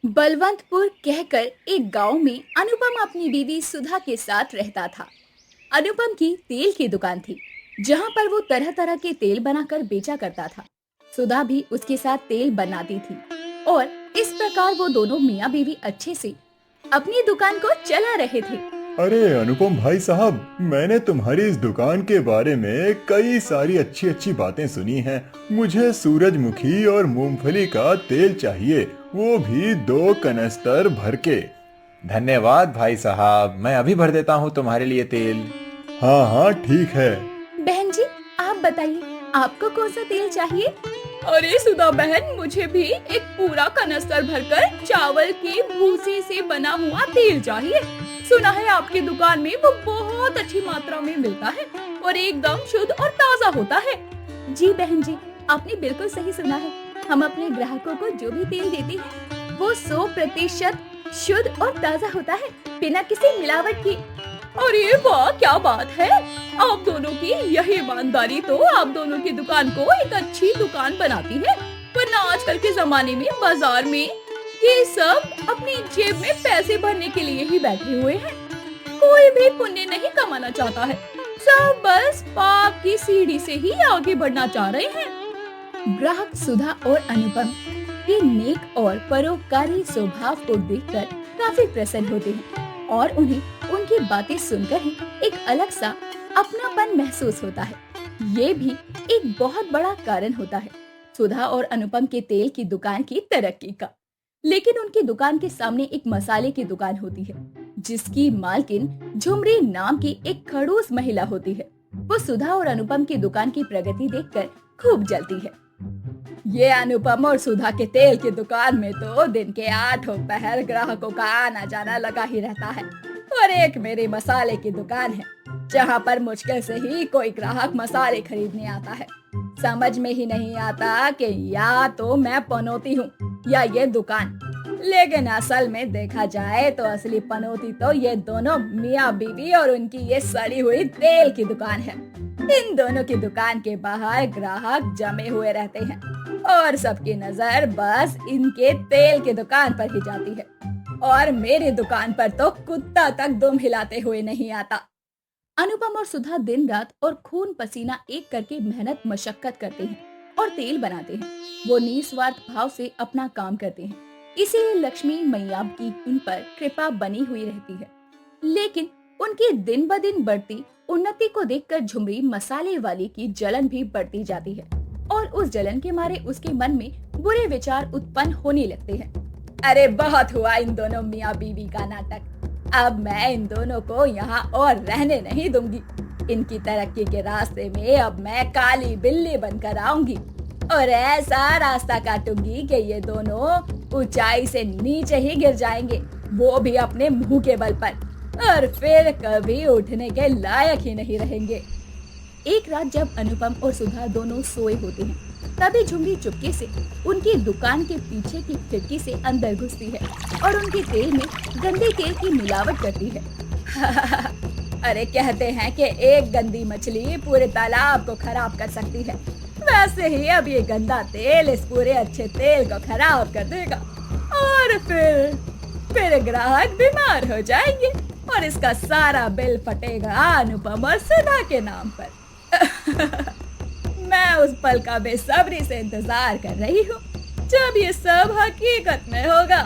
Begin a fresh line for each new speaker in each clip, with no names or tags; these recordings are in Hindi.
बलवंतपुर कहकर एक गांव में अनुपम अपनी बीवी सुधा के साथ रहता था। अनुपम की तेल की दुकान थी, जहां पर वो तरह तरह के तेल बनाकर बेचा करता था। सुधा भी उसके साथ तेल बनाती थी और इस प्रकार वो दोनों मियाँ बीवी अच्छे से अपनी दुकान को चला रहे थे।
अरे अनुपम भाई साहब, मैंने तुम्हारी इस दुकान के बारे में कई सारी अच्छी अच्छी बातें सुनी हैं। मुझे सूरजमुखी और मूंगफली का तेल चाहिए, वो भी 2 कनस्तर भर के।
धन्यवाद भाई साहब, मैं अभी भर देता हूँ तुम्हारे लिए तेल।
हाँ हाँ ठीक है।
बहन जी, आप बताइए, आपको कौन सा तेल चाहिए? अरे सुधा बहन, मुझे भी एक पूरा कनस्तर भरकर चावल के भूसे से बना हुआ तेल चाहिए। सुना है आपकी दुकान में वो बहुत अच्छी मात्रा में मिलता है और एकदम शुद्ध और ताज़ा होता है। जी बहन जी, आपने बिल्कुल सही सुना है। हम अपने ग्राहकों को जो भी तेल देते हैं वो 100% शुद्ध और ताज़ा होता है, बिना किसी मिलावट के। अरे वाह, क्या बात है! आप दोनों की यही ईमानदारी तो आप दोनों की दुकान को एक अच्छी दुकान बनाती है। वरना आजकल के जमाने में बाजार में ये सब अपनी जेब में पैसे भरने के लिए ही बैठे हुए हैं। कोई भी पुण्य नहीं कमाना चाहता है, सब बस पाप की सीढ़ी से ही आगे बढ़ना चाह रहे हैं। ग्राहक सुधा और अनुपम के नेक और परोपकारी स्वभाव को देखकर काफी प्रसन्न होते हैं और उन्हें उनकी बातें सुनकर ही एक अलग सा अपनापन महसूस होता है। ये भी एक बहुत बड़ा कारण होता है सुधा और अनुपम के तेल की दुकान की तरक्की का। लेकिन उनकी दुकान के सामने एक मसाले की दुकान होती है, जिसकी मालकिन झुमरी नाम की एक खड़ूस महिला होती है। वो सुधा और अनुपम की दुकान की प्रगति देखकर खूब जलती है। ये अनुपम और सुधा के तेल की दुकान में तो दिन के 8 पहर ग्राहकों का आना जाना लगा ही रहता है। और एक मेरी मसाले की दुकान है, जहाँ पर मुश्किल से ही कोई ग्राहक मसाले खरीदने आता है। समझ में ही नहीं आता कि या तो मैं पनौती हूँ या ये दुकान। लेकिन असल में देखा जाए तो असली पनौती तो ये दोनों मियाँ बीवी और उनकी ये सड़ी हुई तेल की दुकान है। इन दोनों की दुकान के बाहर ग्राहक जमे हुए रहते हैं और सबकी नजर बस इनके तेल की दुकान पर ही जाती है। और मेरी दुकान पर तो कुत्ता तक दुम हिलाते हुए नहीं आता। अनुपम और सुधा दिन रात और खून पसीना एक करके मेहनत मशक्कत करते हैं और तेल बनाते हैं। वो निस्वार्थ भाव से अपना काम करते हैं, इसीलिए लक्ष्मी मैया की उन पर कृपा बनी हुई रहती है। लेकिन उनकी दिन ब दिन बढ़ती उन्नति को देखकर झुमरी मसाले वाली की जलन भी बढ़ती जाती है और उस जलन के मारे उसके मन में बुरे विचार उत्पन्न होने लगते हैं। अरे बहुत हुआ इन दोनों मियाँ बीवी का नाटक। अब मैं इन दोनों को यहाँ और रहने नहीं दूंगी। इनकी तरक्की के रास्ते में अब मैं काली बिल्ली बनकर आऊंगी और ऐसा रास्ता काटूंगी कि ये दोनों ऊंचाई से नीचे ही गिर जाएंगे, वो भी अपने मुंह के बल पर, और फिर कभी उठने के लायक ही नहीं रहेंगे। एक रात जब अनुपम और सुधा दोनों सोए होते हैं, तभी झुमरी चुपके से उनकी दुकान के पीछे की खिड़की से अंदर घुसती है और उनके तेल में गंदे तेल की मिलावट करती है। अरे कहते हैं कि एक गंदी मछली पूरे तालाब को खराब कर सकती है, वैसे ही अब ये गंदा तेल इस पूरे अच्छे तेल को खराब कर देगा और फिर ग्राहक बीमार हो जाएंगे और इसका सारा बिल फटेगा अनुपम और सुधा के नाम पर। मैं उस पल का बेसब्री से इंतजार कर रही हूँ जब ये सब हकीकत में होगा।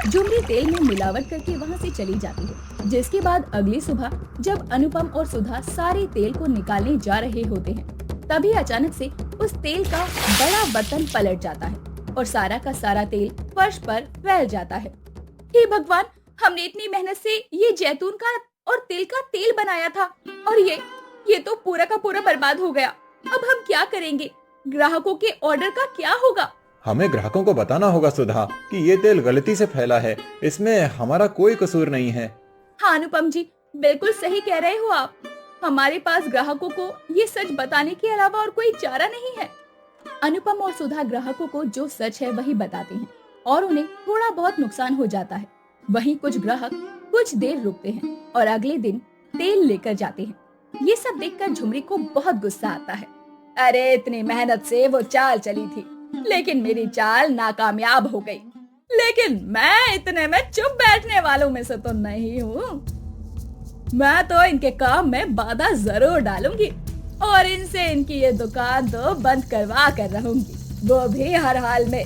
झुमरी तेल में मिलावट करके वहाँ से चली जाती है, जिसके बाद अगली सुबह जब अनुपम और सुधा सारे तेल को निकालने जा रहे होते हैं, तभी अचानक से उस तेल का बड़ा बर्तन पलट जाता है और सारा का सारा तेल फर्श पर फैल जाता है। हे भगवान, हमने इतनी मेहनत से ये जैतून का और तिल का तेल बनाया था और ये तो पूरा का पूरा बर्बाद हो गया। अब हम क्या करेंगे? ग्राहकों के ऑर्डर का क्या होगा?
हमें ग्राहकों को बताना होगा सुधा कि ये तेल गलती से फैला है, इसमें हमारा कोई कसूर नहीं है।
हाँ अनुपम जी, बिल्कुल सही कह रहे हो आप। हमारे पास ग्राहकों को ये सच बताने के अलावा और कोई चारा नहीं है। अनुपम और सुधा ग्राहकों को जो सच है वही बताते हैं और उन्हें थोड़ा बहुत नुकसान हो जाता है। वहीं कुछ ग्राहक कुछ देर रुकते हैं और अगले दिन तेल लेकर जाते हैं। ये सब देखकर झुमरी को बहुत गुस्सा आता है। अरे इतनी मेहनत से वो चाल चली थी, लेकिन मेरी चाल नाकामयाब हो गई। लेकिन मैं इतने में चुप बैठने वालों में से तो नहीं हूँ। मैं तो इनके काम में बाधा जरूर डालूंगी और इनसे इनकी ये दुकान तो बंद करवा कर रहूंगी, वो भी हर हाल में।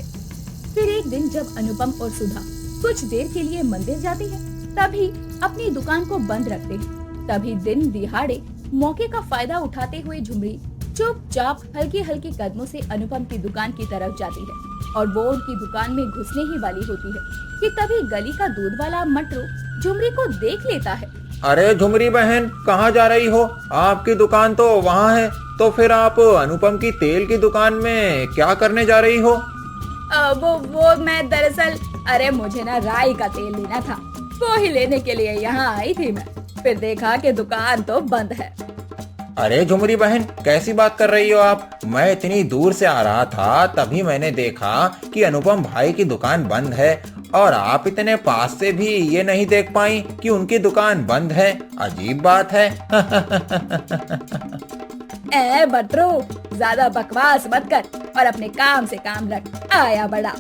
फिर एक दिन जब अनुपम और सुधा कुछ देर के लिए मंदिर जाती है, तभी अपनी दुकान को बंद रखते हैं। तभी दिन दिहाड़े मौके का फायदा उठाते हुए झुमरी चुपचाप हल्के हल्के कदमों से अनुपम की दुकान की तरफ जाती है और वो उनकी दुकान में घुसने ही वाली होती है कि तभी गली का दूध वाला मटरू झुमरी को देख लेता है।
अरे झुमरी बहन, कहाँ जा रही हो? आपकी दुकान तो वहाँ है, तो फिर आप अनुपम की तेल की दुकान में क्या करने जा रही हो?
वो मैं दरअसल, अरे मुझे ना राई का तेल लेना था, वो ही लेने के लिए यहाँ आई थी मैं। फिर देखा कि दुकान तो बंद है।
अरे झुमरी बहन, कैसी बात कर रही हो आप? मैं इतनी दूर से आ रहा था, तभी मैंने देखा कि अनुपम भाई की दुकान बंद है और आप इतने पास से भी ये नहीं देख पाई कि उनकी दुकान बंद है। अजीब बात है।
ए बटरू, ज्यादा बकवास मत कर और अपने काम से काम रख। आया बड़ा।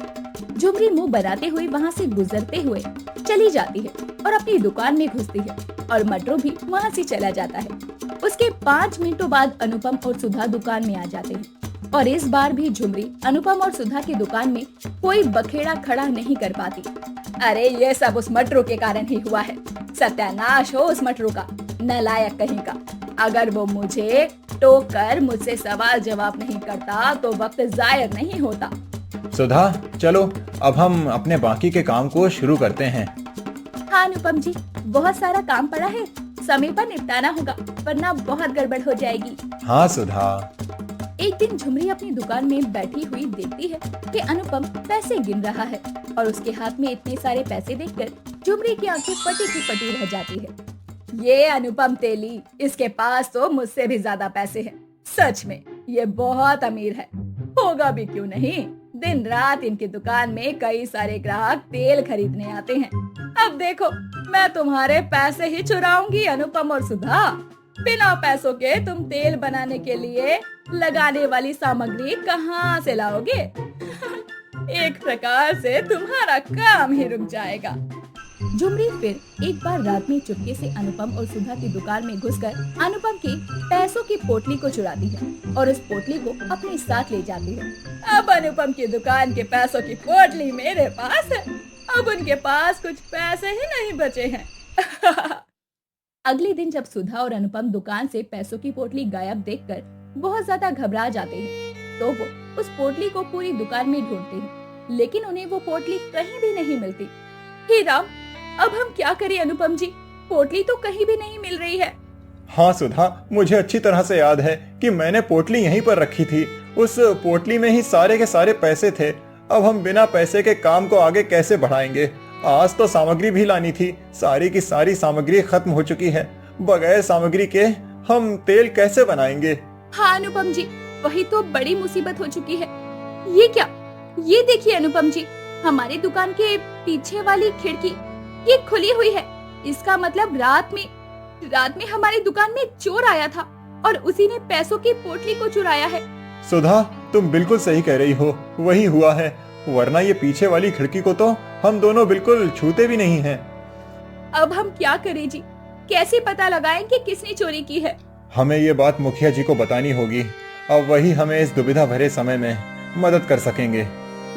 झुमरी मुंह बनाते हुए वहाँ से गुजरते हुए चली जाती है और अपनी दुकान में घुसती है और मटरू भी वहाँ से चला जाता है। उसके 5 मिनटों बाद अनुपम और सुधा दुकान में आ जाते हैं और इस बार भी झुमरी अनुपम और सुधा की दुकान में कोई बखेड़ा खड़ा नहीं कर पाती। अरे ये सब उस मटरू के कारण ही हुआ है। सत्यानाश हो उस मटरू का, नालायक कहीं का। अगर वो मुझे टोक कर मुझसे सवाल जवाब नहीं करता तो वक्त जाया नहीं होता।
सुधा, चलो अब हम अपने बाकी के काम को शुरू करते हैं।
हाँ अनुपम जी, बहुत सारा काम पड़ा है, समय पर निपटाना होगा वरना बहुत गड़बड़ हो जाएगी।
हाँ सुधा।
एक दिन झुमरी अपनी दुकान में बैठी हुई देखती है कि अनुपम पैसे गिन रहा है और उसके हाथ में इतने सारे पैसे देखकर झुमरी की आंखें फटी की फटी रह जाती है। ये अनुपम तेली, इसके पास तो मुझसे भी ज्यादा पैसे हैं। सच में ये बहुत अमीर है। होगा भी क्यों नहीं, दिन रात इनकी दुकान में कई सारे ग्राहक तेल खरीदने आते हैं। अब देखो, मैं तुम्हारे पैसे ही चुराऊंगी अनुपम और सुधा। बिना पैसों के तुम तेल बनाने के लिए लगाने वाली सामग्री कहाँ से लाओगे? एक प्रकार से तुम्हारा काम ही रुक जाएगा। झुमरी फिर एक बार रात में चुपके से अनुपम और सुधा की दुकान में घुसकर अनुपम के पैसों की पोटली को चुराती है और उस पोटली को अपने साथ ले जाती है। अब अनुपम की दुकान के पैसों की पोटली मेरे पास है। अब उनके पास कुछ पैसे ही नहीं बचे हैं। अगले दिन जब सुधा और अनुपम दुकान से पैसों की पोटली गायब देखकर बहुत ज्यादा घबरा जाते हैं, तो वो उस पोटली को पूरी दुकान में ढूंढते हैं, लेकिन उन्हें वो पोटली कहीं भी नहीं मिलती। हे राम, अब हम क्या करें अनुपम जी? पोटली तो कहीं भी नहीं मिल रही है।
हाँ सुधा, मुझे अच्छी तरह से याद है कि मैंने पोटली यहीं पर रखी थी। उस पोटली में ही सारे के सारे पैसे थे। अब हम बिना पैसे के काम को आगे कैसे बढ़ाएंगे? आज तो सामग्री भी लानी थी, सारी की सारी सामग्री खत्म हो चुकी है। बगैर सामग्री के हम तेल कैसे बनाएंगे?
हाँ अनुपम जी, वही तो बड़ी मुसीबत हो चुकी है। ये क्या? ये देखिए अनुपम जी, हमारी दुकान के पीछे वाली खिड़की ये खुली हुई है। इसका मतलब रात में हमारी दुकान में चोर आया था और उसी ने पैसों की पोटली को चुराया है।
सुधा, तुम बिल्कुल सही कह रही हो, वही हुआ है। वरना ये पीछे वाली खिड़की को तो हम दोनों बिल्कुल छूते भी नहीं हैं।
अब हम क्या करें जी? कैसे पता लगाएं कि किसने चोरी की है?
हमें ये बात मुखिया जी को बतानी होगी। अब वही हमें इस दुविधा भरे समय में मदद कर सकेंगे।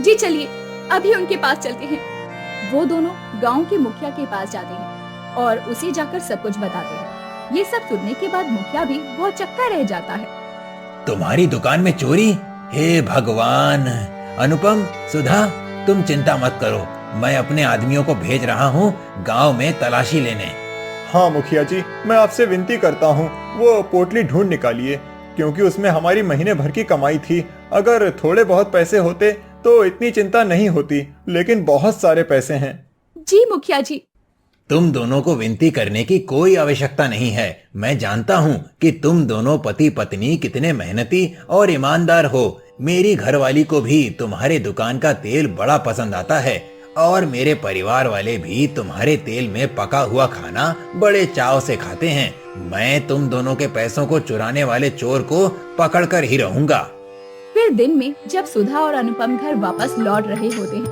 जी चलिए, अभी उनके पास चलते हैं। वो दोनों गांव के मुखिया के पास जाते हैं और उसे जाकर सब कुछ बताते हैं। ये सब सुनने के बाद मुखिया भी बहुत चक्का रह जाता है।
तुम्हारी दुकान में चोरी? हे भगवान! अनुपम, सुधा, तुम चिंता मत करो, मैं अपने आदमियों को भेज रहा हूँ गांव में तलाशी लेने।
हाँ मुखिया जी, मैं आपसे विनती करता हूँ, वो पोटली ढूंढ निकालिए, क्योंकि उसमें हमारी महीने भर की कमाई थी। अगर थोड़े बहुत पैसे होते तो इतनी चिंता नहीं होती, लेकिन बहुत सारे पैसे हैं।
जी मुखिया जी।
तुम दोनों को विनती करने की कोई आवश्यकता नहीं है। मैं जानता हूँ कि तुम दोनों पति पत्नी कितने मेहनती और ईमानदार हो। मेरी घरवाली को भी तुम्हारे दुकान का तेल बड़ा पसंद आता है और मेरे परिवार वाले भी तुम्हारे तेल में पका हुआ खाना बड़े चाव से खाते हैं। मैं तुम दोनों के पैसों को चुराने वाले चोर को पकड़ कर ही रहूंगा।
फिर दिन में जब सुधा और अनुपम घर वापस लौट रहे होते हैं,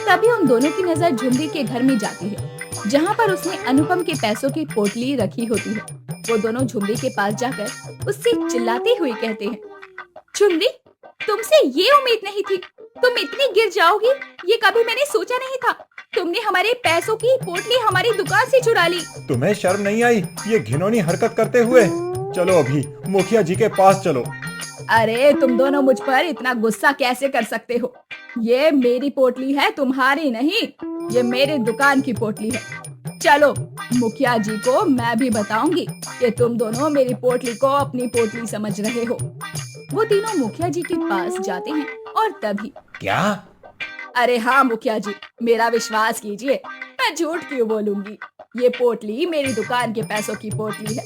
तभी उन दोनों की नजर झुमरी के घर में जाती है, जहाँ पर उसने अनुपम के पैसों की पोटली रखी होती है। वो दोनों झुमरी के पास जाकर उससे चिल्लाते हुए कहते हैं, झुमरी, तुमसे ये उम्मीद नहीं थी, तुम इतनी गिर जाओगी, ये कभी मैंने सोचा नहीं था। तुमने हमारे पैसों की पोटली हमारी दुकान से चुरा ली।
तुम्हें शर्म नहीं आई ये घिनौनी हरकत करते हुए? चलो अभी मुखिया जी के पास चलो।
अरे तुम दोनों मुझ पर इतना गुस्सा कैसे कर सकते हो? ये मेरी पोटली है, तुम्हारी नहीं। ये मेरे दुकान की पोटली है। चलो मुखिया जी को मैं भी बताऊंगी कि तुम दोनों मेरी पोटली को अपनी पोटली समझ रहे हो। वो तीनों मुखिया जी के पास जाते हैं और तभी
क्या?
अरे हाँ मुखिया जी, मेरा विश्वास कीजिए, मैं झूठ क्यों बोलूंगी। ये पोटली मेरी दुकान के पैसों की पोटली है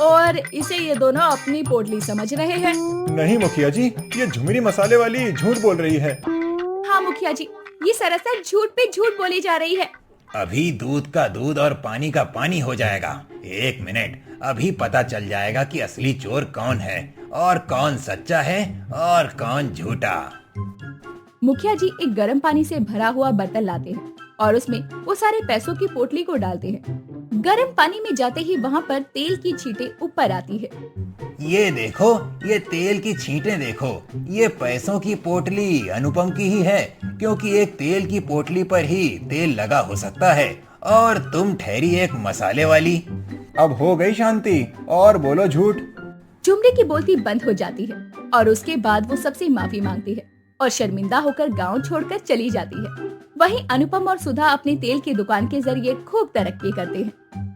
और इसे ये दोनों अपनी पोटली समझ रहे हैं।
नहीं मुखिया जी, ये झुमरी मसाले वाली झूठ बोल रही है।
हाँ मुखिया जी, ये सरासर झूठ पे झूठ बोली जा रही है।
अभी दूध का दूध और पानी का पानी हो जाएगा। 1 मिनट, अभी पता चल जाएगा कि असली चोर कौन है और कौन सच्चा है और कौन झूठा।
मुखिया जी एक गर्म पानी से भरा हुआ बर्तन लाते हैं और उसमें वो सारे पैसों की पोटली को डालते हैं। गर्म पानी में जाते ही वहाँ पर तेल की छींटें ऊपर आती है।
ये देखो, ये तेल की छींटें देखो। ये पैसों की पोटली अनुपम की ही है, क्योंकि एक तेल की पोटली पर ही तेल लगा हो सकता है और तुम ठहरी एक मसाले वाली।
अब हो गई शांति और बोलो झूठ।
झुमरी की बोलती बंद हो जाती है और उसके बाद वो सबसे माफी मांगती है और शर्मिंदा होकर गांव छोड़कर चली जाती है। वहीं अनुपम और सुधा अपने तेल की दुकान के जरिए खूब तरक्की करते हैं।